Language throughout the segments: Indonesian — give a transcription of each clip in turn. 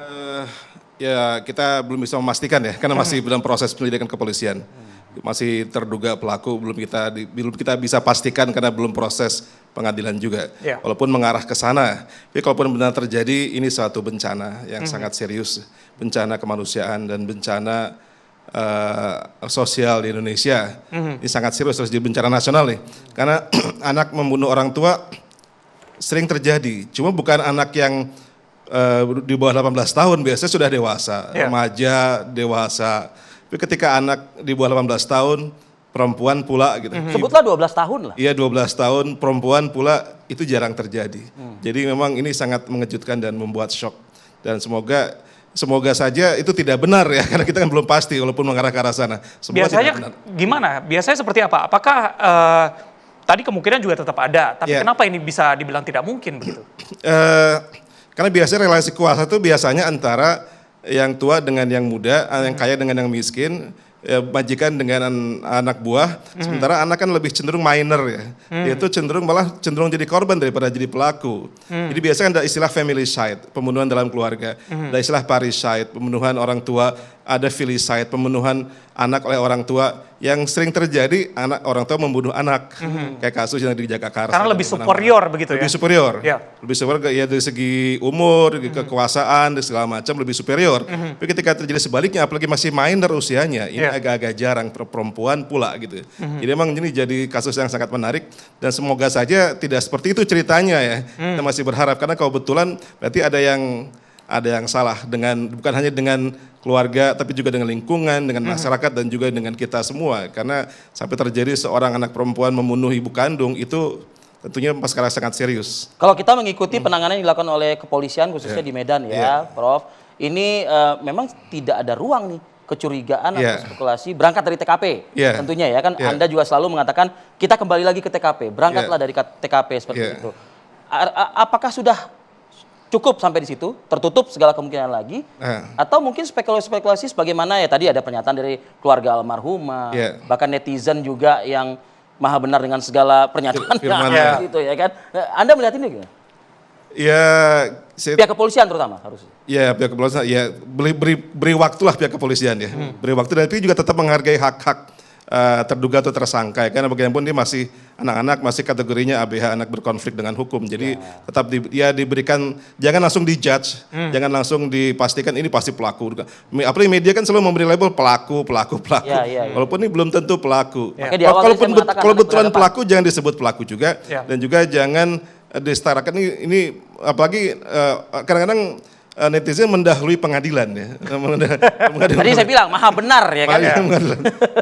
Eh, ya kita belum bisa memastikan ya, karena masih dalam proses penyelidikan kepolisian. Masih terduga pelaku belum kita bisa pastikan karena belum proses pengadilan juga. Ya. Walaupun mengarah ke sana. Tapi kalaupun benar terjadi, ini suatu bencana yang sangat serius, bencana kemanusiaan dan bencana sosial di Indonesia. Ini sangat serius, terus jadi bencana nasional nih. Karena anak membunuh orang tua sering terjadi. Cuma bukan anak yang di bawah 18 tahun, biasanya sudah dewasa, Ya. remaja, dewasa. Tapi ketika anak di bawah 18 tahun, perempuan pula gitu. Sebutlah 12 tahun lah. Iya 12 tahun, perempuan pula itu jarang terjadi. Jadi memang ini sangat mengejutkan dan membuat shock. Dan semoga saja itu tidak benar ya, karena kita kan belum pasti walaupun mengarah ke arah sana. Semoga Biasanya tidak benar. gimana? Biasanya seperti apa? Apakah tadi kemungkinan juga tetap ada, tapi Ya. kenapa ini bisa dibilang tidak mungkin begitu? Karena biasanya relasi kuasa itu biasanya antara yang tua dengan yang muda, yang kaya dengan yang miskin, majikan dengan anak buah. Sementara anak kan lebih cenderung minor ya. Dia itu cenderung jadi korban daripada jadi pelaku. Jadi biasanya ada istilah familicide, pembunuhan dalam keluarga. Ada istilah parricide, pembunuhan orang tua. Ada filicide, pembunuhan anak oleh orang tua. Yang sering terjadi orang tua membunuh anak. Kayak kasus yang di Jakarta. Karena lebih superior begitu ya? Lebih superior. Ya. Lebih superior ya dari segi umur, kekuasaan, dan segala macam lebih superior. Tapi ketika terjadi sebaliknya, apalagi masih minor usianya, ini agak-agak jarang perempuan pula gitu. Jadi memang ini jadi kasus yang sangat menarik dan semoga saja tidak seperti itu ceritanya ya. Kita masih berharap karena kalau betulan berarti ada yang salah bukan hanya dengan keluarga tapi juga dengan lingkungan, dengan masyarakat dan juga dengan kita semua. Karena sampai terjadi seorang anak perempuan membunuh ibu kandung itu tentunya sekarang sangat serius. Kalau kita mengikuti penanganan yang dilakukan oleh kepolisian khususnya di Medan ya, Prof. Ini memang tidak ada ruang nih kecurigaan atau spekulasi berangkat dari TKP. Tentunya ya kan Anda juga selalu mengatakan kita kembali lagi ke TKP, berangkatlah dari TKP seperti itu. Apakah sudah cukup sampai di situ, tertutup segala kemungkinan lagi, atau mungkin spekulasi sebagaimana ya tadi ada pernyataan dari keluarga almarhumah, bahkan netizen juga yang maha benar dengan segala pernyataannya gitu ya kan. Anda melihat ini gimana? Ya, Pihak kepolisian terutama harusnya. Ya, pihak kepolisian ya beri waktulah pihak kepolisian ya. Beri waktu dan tapi juga tetap menghargai hak-hak terduga atau tersangka ya. Karena bagaimanapun dia masih anak-anak, masih kategorinya ABH, anak berkonflik dengan hukum. Jadi tetap diberikan, jangan langsung dijudge, jangan langsung dipastikan ini pasti pelaku. Apalagi media kan selalu memberi label pelaku. Walaupun ini belum tentu pelaku. Kalau betulan pelaku jangan disebut pelaku juga dan juga jangan disetarakan ini apalagi kadang-kadang netizen mendahului pengadilan ya. Tadi saya bilang maha benar ya kan.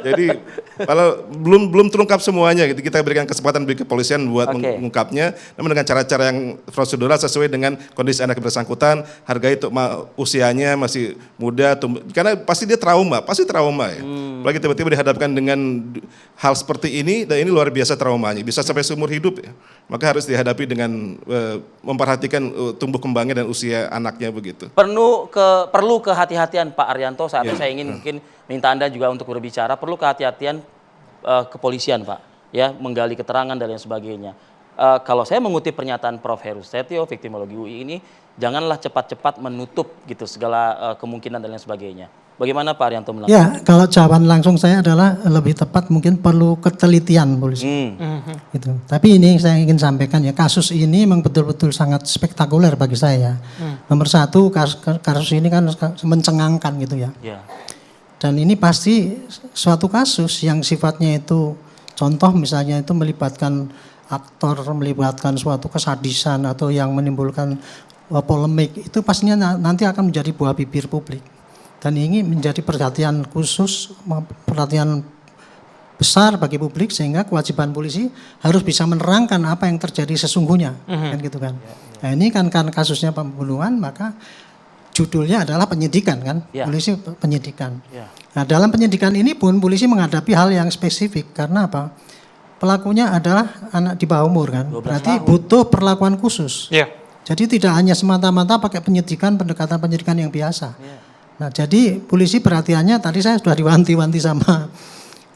Jadi kalau belum terungkap semuanya gitu, kita berikan kesempatan bagi kepolisian buat mengungkapnya, namun dengan cara-cara yang prosedural sesuai dengan kondisi anak bersangkutan, hargai itu usianya masih muda, karena pasti dia trauma ya. Apalagi tiba-tiba dihadapkan dengan hal seperti ini dan ini luar biasa traumanya, bisa sampai seumur hidup ya. Maka harus dihadapi dengan memperhatikan tumbuh kembangnya dan usia anaknya begitu. Perlu kehati-hatian Pak Arianto saat saya ingin mungkin minta Anda juga untuk berbicara, perlu kehati-hatian kepolisian Pak, ya menggali keterangan dan lain sebagainya. Kalau saya mengutip pernyataan Prof. Heru Setio, Viktimologi UI ini, janganlah cepat-cepat menutup gitu segala kemungkinan dan lain sebagainya. Bagaimana Pak Arianto melakukan? Ya, kalau jawaban langsung saya adalah lebih tepat mungkin perlu ketelitian polisi. Gitu. Tapi ini saya ingin sampaikan ya, kasus ini memang betul-betul sangat spektakuler bagi saya. Nomor satu, kasus ini kan mencengangkan gitu ya. Dan ini pasti suatu kasus yang sifatnya itu, contoh misalnya itu melibatkan aktor, melibatkan suatu kesadisan atau yang menimbulkan polemik, itu pastinya nanti akan menjadi buah bibir publik. Dan ini menjadi perhatian khusus, perhatian besar bagi publik sehingga kewajiban polisi harus bisa menerangkan apa yang terjadi sesungguhnya, kan gitu kan. Nah ini kan kasusnya pembunuhan, maka judulnya adalah penyidikan kan, polisi penyidikan. Nah dalam penyidikan ini pun polisi menghadapi hal yang spesifik karena apa? Pelakunya adalah anak di bawah umur kan, berarti butuh perlakuan khusus. Jadi tidak hanya semata-mata pakai pendekatan penyidikan yang biasa. Nah jadi polisi perhatiannya tadi saya sudah diwanti-wanti sama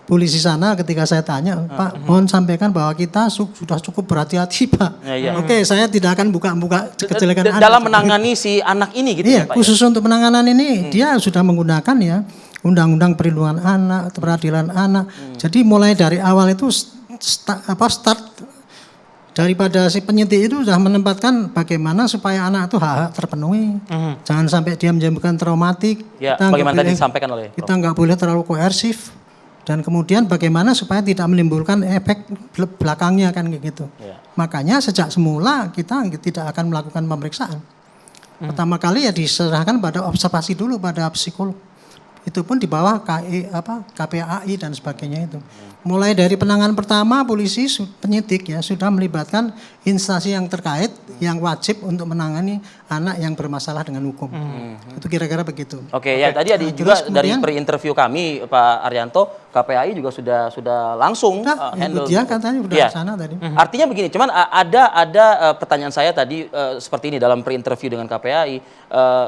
polisi sana ketika saya tanya, Pak, mohon sampaikan bahwa kita sudah cukup berhati-hati, Pak. Ya. Oke, saya tidak akan buka-buka kejelekan anak. Dalam menangani si anak ini gitu Iya, ya Pak? khusus untuk penanganan ini dia sudah menggunakan ya Undang-Undang Perlindungan Anak, Peradilan Anak. Jadi mulai dari awal itu start daripada si penyidik itu sudah menempatkan bagaimana supaya anak itu hak-hak terpenuhi. Jangan sampai dia menimbulkan traumatik. Ya, Kita bagaimana nggak tadi boleh- disampaikan oleh Prof. Kita nggak boleh terlalu koersif. Dan kemudian bagaimana supaya tidak menimbulkan efek belakangnya kan kayak gitu. Ya. Makanya sejak semula kita tidak akan melakukan pemeriksaan. Pertama kali ya diserahkan pada observasi dulu pada psikolog. Itu pun di bawah KPAI dan sebagainya itu. Mulai dari penanganan pertama polisi penyidik ya sudah melibatkan instansi yang terkait yang wajib untuk menangani anak yang bermasalah dengan hukum. Itu kira-kira begitu. Oke, ya tadi ada Nah, juga terus dari kemudian- pre-interview kami Pak Arianto, KPAI juga sudah langsung Nah, handle. dia katanya udah Iya. ke sana tadi. Artinya begini, cuman ada pertanyaan saya tadi seperti ini dalam pre-interview dengan KPAI,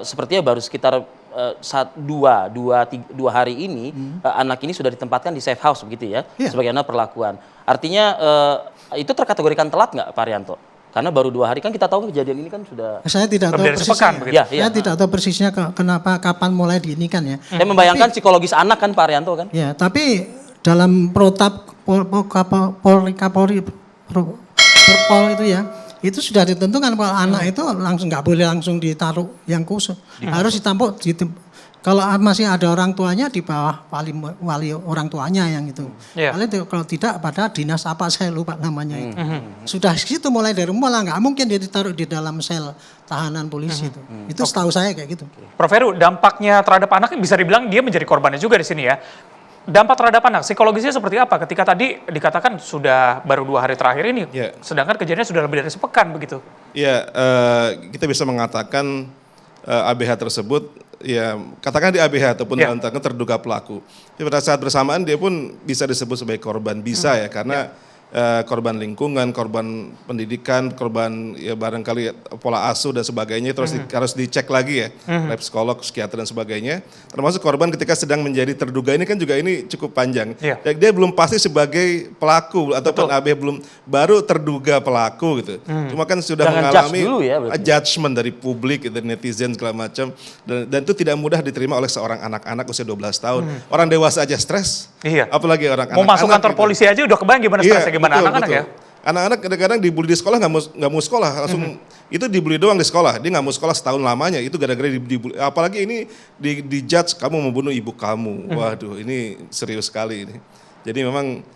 sepertinya baru sekitar dua hari ini anak ini sudah ditempatkan di safe house begitu ya, Iya. sebagaimana perlakuan. Artinya itu terkategorikan telat nggak Pak Arianto? Karena baru 2 hari kan kita tahu kejadian ini kan sudah. Saya tidak tahu Lebih dari sepekan persisnya. begitu. Iya, Saya tidak tahu persisnya kapan mulai diinikan ya. Saya membayangkan psikologis anak kan Pak Arianto kan? Ya, tapi dalam protap Kapolri Perpol itu ya, itu sudah ditentukan kalau anak itu langsung nggak boleh langsung ditaruh yang khusus, harus ditampuk kalau masih ada orang tuanya di bawah wali orang tuanya yang itu. Iya. Kalau tidak pada dinas apa saya lupa namanya itu. Sudah situ mulai dari nggak mungkin dia ditaruh di dalam sel tahanan polisi itu. Itu setahu saya kayak gitu. Prof Heru, dampaknya terhadap anak bisa dibilang dia menjadi korbannya juga di sini ya. Dampak terhadap anak, psikologisnya seperti apa? Ketika tadi dikatakan sudah baru 2 hari terakhir ini, Ya. sedangkan kejadiannya sudah lebih dari sepekan begitu. Ya, kita bisa mengatakan ABH tersebut, ya katakan di ABH ataupun Ya. dalam tangga terduga pelaku. Tapi pada saat bersamaan dia pun bisa disebut sebagai korban, bisa ya karena korban lingkungan, korban pendidikan, korban ya barangkali pola asuh dan sebagainya terus harus dicek lagi ya, lab psikolog, psikiater dan sebagainya. Termasuk korban ketika sedang menjadi terduga ini kan juga ini cukup panjang. Iya. Dan dia belum pasti sebagai pelaku ataupun ABH belum baru terduga pelaku gitu. Cuma kan sudah Jangan mengalami judge dulu ya berarti. judgment dari publik, dari netizen segala macam dan itu tidak mudah diterima oleh seorang anak-anak usia 12 tahun. Orang dewasa aja stres. Iya. Apalagi orang Mau masuk kantor gitu. polisi aja udah kebayang gimana stresnya, gimana betul, anak-anak betul. ya. Anak-anak kadang-kadang dibully di sekolah nggak mau sekolah langsung itu dibully doang di sekolah, dia nggak mau sekolah setahun lamanya itu gara-gara dibully. Apalagi ini di judge kamu membunuh ibu kamu, waduh ini serius sekali ini. Jadi memang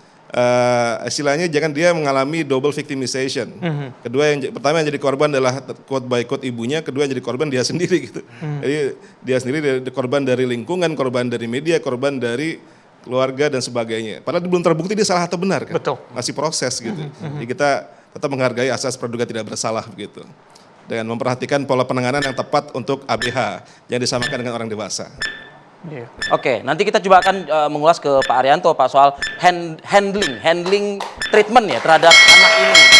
istilahnya jangan dia mengalami double victimization. Kedua pertama yang jadi korban adalah quote by quote ibunya, kedua yang jadi korban dia sendiri gitu. Jadi dia sendiri korban dari lingkungan, korban dari media, korban dari keluarga dan sebagainya. Padahal belum terbukti dia salah atau benar kan. Betul. Masih proses gitu. Jadi kita tetap menghargai asas praduga tidak bersalah begitu. Dengan memperhatikan pola penanganan yang tepat untuk ABH yang disamakan dengan orang dewasa. Iya. Oke, nanti kita coba akan mengulas ke Pak Arianto Pak soal handling treatment ya terhadap anak ini.